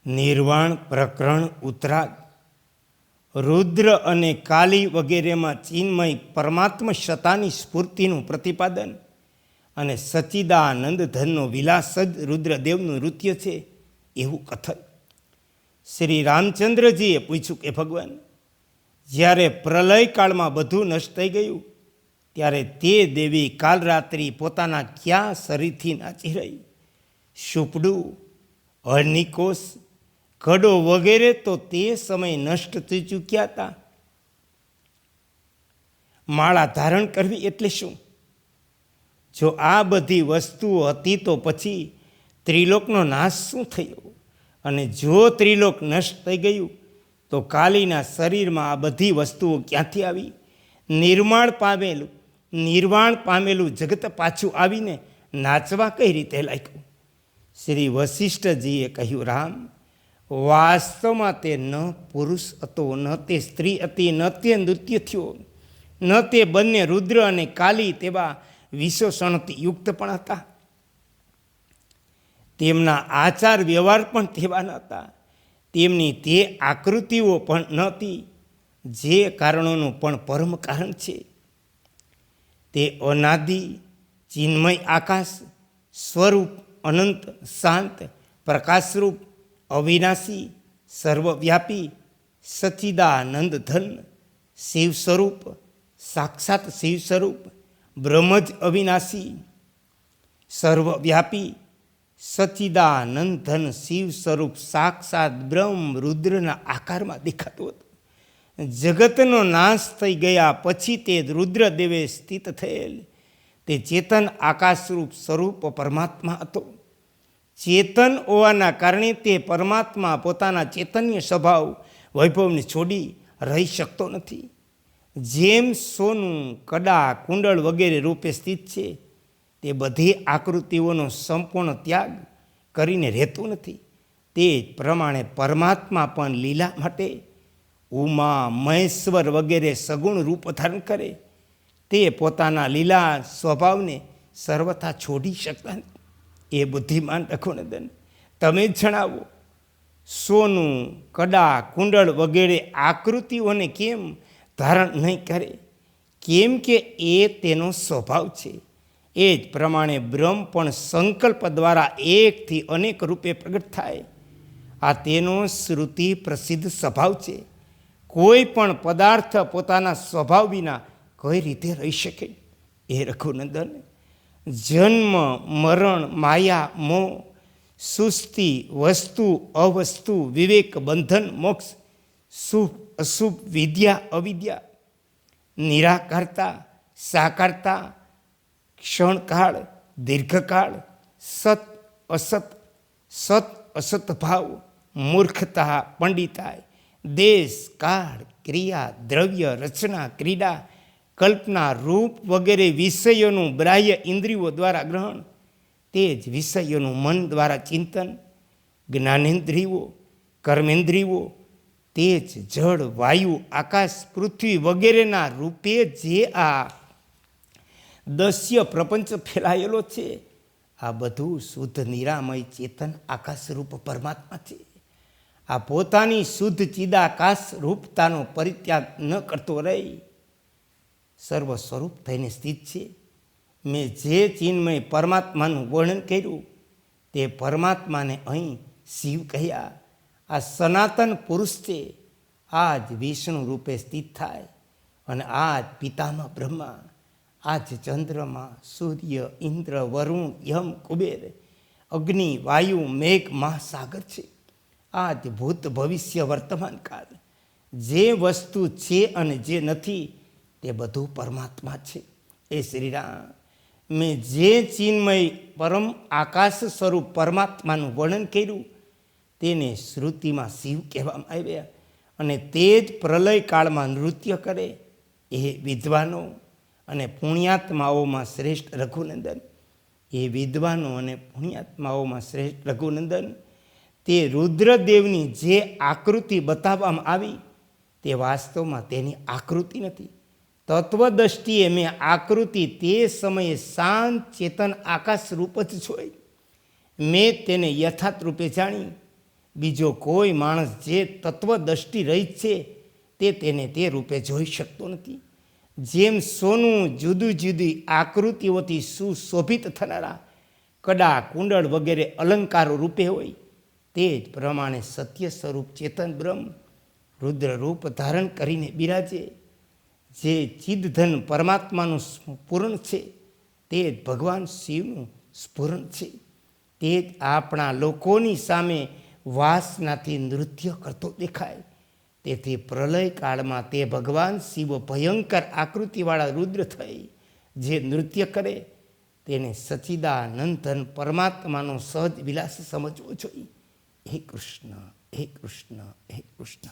નિર્વાણ પ્રકરણ ઉત્તરાર્ધ. રુદ્ર અને કાલી વગેરેમાં ચિન્મય પરમાત્મ સત્તાની સ્ફૂર્તિનું પ્રતિપાદન અને સચ્ચિદાનંદ ધનનો વિલાસ જ રુદ્રદેવનું નૃત્ય છે એવું કથન. શ્રી રામચંદ્રજીએ પૂછ્યું કે ભગવાન, જ્યારે પ્રલય કાળમાં બધું નષ્ટ થઈ ગયું ત્યારે તે દેવી કાલરાત્રિ પોતાના ક્યાં શરીરથી નાચી રહી? સુપડું, હરનિકોષ, ઘડો વગેરે તો તે સમયે નષ્ટ થઈ ચૂક્યા હતા. માળા ધારણ કરવી એટલે શું? જો આ બધી વસ્તુઓ હતી તો પછી ત્રિલોકનો નાશ શું થયો? અને જો ત્રિલોક નષ્ટ થઈ ગયું તો કાલીના શરીરમાં આ બધી વસ્તુઓ ક્યાંથી આવી? નિર્વાણ પામેલું જગત પાછું આવીને નાચવા કઈ રીતે લાગ્યું? શ્રી વશિષ્ઠજીએ કહ્યું, રામ, વાસ્તવમાં તે ન પુરુષ હતો, ન તે સ્ત્રી હતી, ન તે નૃત્ય થયો, ન તે બંને રુદ્ર અને કાલી તેવા વિશેષણથી યુક્ત પણ હતા. તેમના આચાર વ્યવહાર પણ તેવા ન હતા. તેમની તે આકૃતિઓ પણ નહોતી જે કારણોનું પણ પરમ કારણ છે. તે અનાદિ ચિન્મય આકાશ સ્વરૂપ, અનંત, શાંત, પ્રકાશરૂપ, અવિનાશી, સર્વવ્યાપી, સચ્ચિદાનંદ ધન, શિવ સ્વરૂપ, સાક્ષાત શિવ સ્વરૂપ, બ્રહ્મ જ અવિનાશી, સર્વવ્યાપી, સચ્ચિદાનંદ ધન, શિવ સ્વરૂપ, સાક્ષાત બ્રહ્મ રુદ્રના આકારમાં દેખાતું હતું. જગતનો નાશ થઈ ગયા પછી તે રુદ્રદેવે સ્થિત થયેલ તે ચેતન આકાશરૂપ સ્વરૂપ પરમાત્મા હતો. ચેતન હોવાના કારણે તે પરમાત્મા પોતાના ચૈતન્ય સ્વભાવ વૈભવને છોડી રહી શકતો નથી. જેમ સોનું, કડા, કુંડળ વગેરે રૂપે સ્થિત છે, તે બધી આકૃતિઓનો સંપૂર્ણ ત્યાગ કરીને રહેતું નથી. તે જ પ્રમાણે પરમાત્મા પણ લીલા માટે ઉમા, મહેશ્વર વગેરે સગુણ રૂપ ધારણ કરે. તે પોતાના લીલા સ્વભાવને સર્વથા છોડી શકતા નથી. એ બુદ્ધિમાન રઘુનંદન, તમે જ જણાવો, સોનું, કડા, કુંડળ વગેરે આકૃતિઓને કેમ ધારણ નહીં કરે? કેમ કે એ તેનો સ્વભાવ છે. એ જ પ્રમાણે બ્રહ્મ પણ સંકલ્પ દ્વારા એકથી અનેક રૂપે પ્રગટ થાય. આ તેનો શ્રુતિ પ્રસિદ્ધ સ્વભાવ છે. કોઈ પણ પદાર્થ પોતાના સ્વભાવ વિના કઈ રીતે રહી શકે? એ રઘુનંદન, જન્મ, મરણ, માયા, મોહ, સુસ્તી, વસ્તુ, અવસ્તુ, વિવેક, બંધન, મોક્ષ, શુભ, અશુભ, વિદ્યા, અવિદ્યા, નિરાકારતા, સાકારતા, ક્ષણકાળ, દીર્ઘકાળ, સત અસત ભાવ, મૂર્ખતા, પંડિતાય, દેશ, કાળ, ક્રિયા, દ્રવ્ય, રચના, ક્રીડા, કલ્પના, રૂપ વગેરે વિષયોનું બાહ્ય ઇન્દ્રિયો દ્વારા ગ્રહણ, તે જ વિષયોનું મન દ્વારા ચિંતન, જ્ઞાનેન્દ્રિયો, કર્મેન્દ્રિયો, તે જ જળ, વાયુ, આકાશ, પૃથ્વી વગેરેના રૂપે જે આ દસ્ય પ્રપંચ ફેલાયેલો છે, આ બધું શુદ્ધ નિરામય ચેતન આકાશ રૂપ પરમાત્મા છે. આ પોતાની શુદ્ધ ચિદાકાશ રૂપતાનો પરિત્યાગ ન કરતો રહી સર્વ સ્વરૂપ થઈને સ્થિત છે. મેં જે ચિન્મય પરમાત્માનું વર્ણન કર્યું તે પરમાત્માને અહીં શિવ કહ્યા. આ સનાતન પુરુષ છે. આ જ વિષ્ણુ રૂપે સ્થિત થાય અને આ જ પિતામહ બ્રહ્મા, આ જ ચંદ્રમા, સૂર્ય, ઇન્દ્ર, વરુણ, યમ, કુબેર, અગ્નિ, વાયુ, મેઘ, મહાસાગર છે. આ જ ભૂત, ભવિષ્ય, વર્તમાન કાળ, જે વસ્તુ છે અને જે નથી તે બધું પરમાત્મા છે. એ શ્રીરામ, મેં જે ચિન્મય પરમ આકાશ સ્વરૂપ પરમાત્માનું વર્ણન કર્યું તેને શ્રુતિમાં શિવ કહેવામાં આવ્યા. અને તે જ પ્રલય કાળમાં નૃત્ય કરે એ વિદ્વાનો અને પુણ્યાત્માઓમાં શ્રેષ્ઠ રઘુનંદન. એ વિદ્વાનો અને પુણ્યાત્માઓમાં શ્રેષ્ઠ રઘુનંદન, તે રુદ્રદેવની જે આકૃતિ બતાવવામાં આવી તે વાસ્તવમાં તેની આકૃતિ નથી. તત્વદ્રષ્ટિએ મેં આકૃતિ તે સમયે શાંત ચેતન આકાશ રૂપ જ જોઈ. મેં તેને યથાર્થ રૂપે જાણી. બીજો કોઈ માણસ જે તત્વદષ્ટિ રહિત છે તે તેને તે રૂપે જોઈ શકતો નથી. જેમ સોનું જુદી જુદી આકૃતિઓથી સુશોભિત થનારા કડા કુંડળ વગેરે અલંકારો રૂપે હોય, તે જ પ્રમાણે સત્ય સ્વરૂપ ચેતન બ્રહ્મ રુદ્ર રૂપ ધારણ કરીને બિરાજે. જે ચિદધન પરમાત્માનું સ્ફુરણ છે તે જ ભગવાન શિવનું સ્ફુરણ છે. તે જ આપણા લોકોની સામે વાસનાથી નૃત્ય કરતો દેખાય. તેથી પ્રલય કાળમાં તે ભગવાન શિવ ભયંકર આકૃતિવાળા રુદ્ર થઈ જે નૃત્ય કરે તેને સચ્ચિદાનંદન પરમાત્માનો સહજ વિલાસ સમજવો જોઈએ. હે કૃષ્ણ, હે કૃષ્ણ, હે કૃષ્ણ.